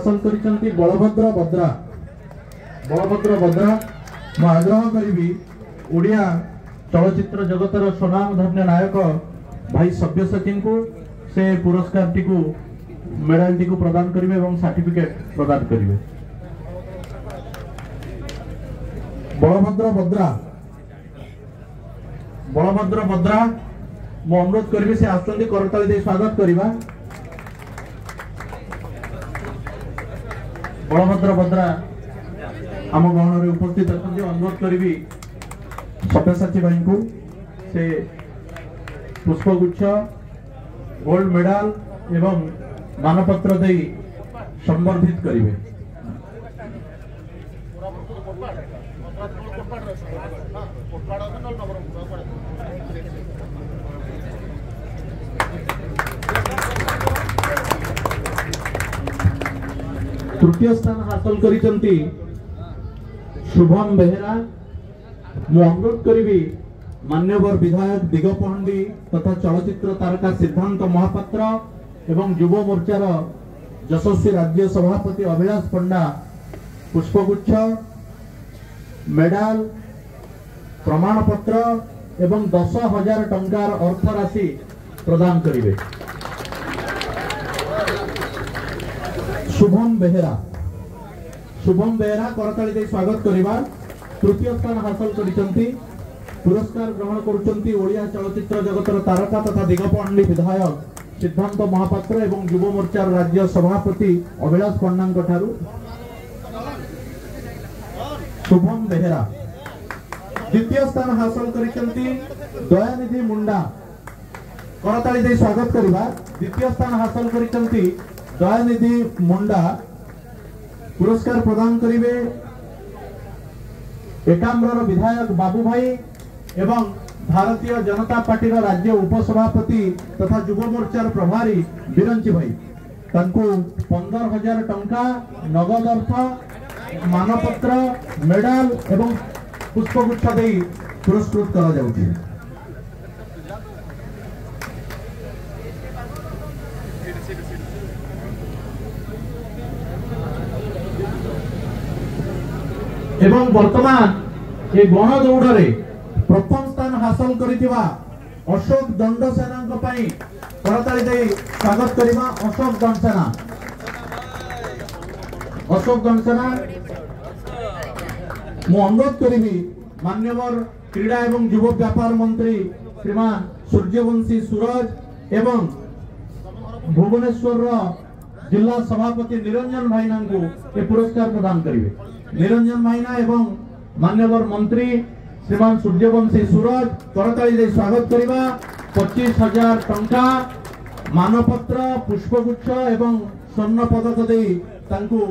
हासिल करिसंती बलभद्र बद्रा मु आग्रह करी ओडिया चलचित्र जगतर स्वनाम धन्य नायक भाई सब्यसाची को से पुरस्कार टी को मेडल टी को प्रदान करिवे एवं सर्टिफिकेट प्रदान करिवे। बलभद्र बद्रा मु अनुरोध करी से आसुचंती करताली दे स्वागत करिवा। बलभद्र बद्रा आम गहन उपस्थित अच्छा अनुरोध करी सब्यसाची भाई को से पुष्पगुच्छ गोल्ड मेडल एवं मानपत्र दे संबर्धित करिवे। तृतीय स्थान हासिल करिसंती शुभम बेहेरा। मु अनुरोध करी मान्यवर विधायक दिगपहंडी तथा चलचित्र तारका सिद्धांत महापात्र एवं युव मोर्चार यशस्वी राज्य सभापति अभिलाष पंडा पुष्पगुच्छ मेडल प्रमाणपत्र एवं 10,000 टंकार अर्थ राशि प्रदान करिवे। शुभम बेहेरा करताली दे स्वागत करिवा। तृतीय स्थान हासिल करिसंती पुरस्कार ग्रहण करुचंती ओडिया चलचित्र जगतर तारका तथा दिगपहंडी विधायक सिद्धांत महापात्र एवं युव मोर्चार राज्य सभापति अभिलाष पंडा ठारू शुभम बेहेरा। द्वितीय स्थान हासिल करिसंती दयानिधि मुंडा करताली दे स्वागत करिवा। द्वितीय स्थान हासिल करिसंती दयानिधि मुंडा पुरस्कार प्रदान करिवे एकाम्बर विधायक बाबू भाई एवं भारतीय जनता पार्टी राज्य उपसभापति तथा युव मोर्चार प्रभारी बिरंची भाई तांको 15,000 टंका नगद अर्थ मानपत्र मेडल एवं पुष्पगुच्छ दे पुरस्कृत करा जाउछि। एवं वर्तमान ये गण दौड़ प्रथम स्थान हासिल करिथिबा अशोक दंडसेना पई करताली दे स्वागत करिबा। अशोक दंडसेना मु अनुरोध करी मान्यवर क्रीड़ा एवं युव व्यापार मंत्री श्रीमान सूर्यवंशी सूरज एवं भुवनेश्वर जिला सभापति निरंजन भाईना को ये पुरस्कार प्रदान करिवे। निरंजन भाईना एवं मान्यवर मंत्री श्रीमान सूर्यवंशी सूरज करताली दे स्वागत करिवा। 25,000 टंका मानपत्र पुष्पगुच्छ एवं स्वर्ण पदक दे तांको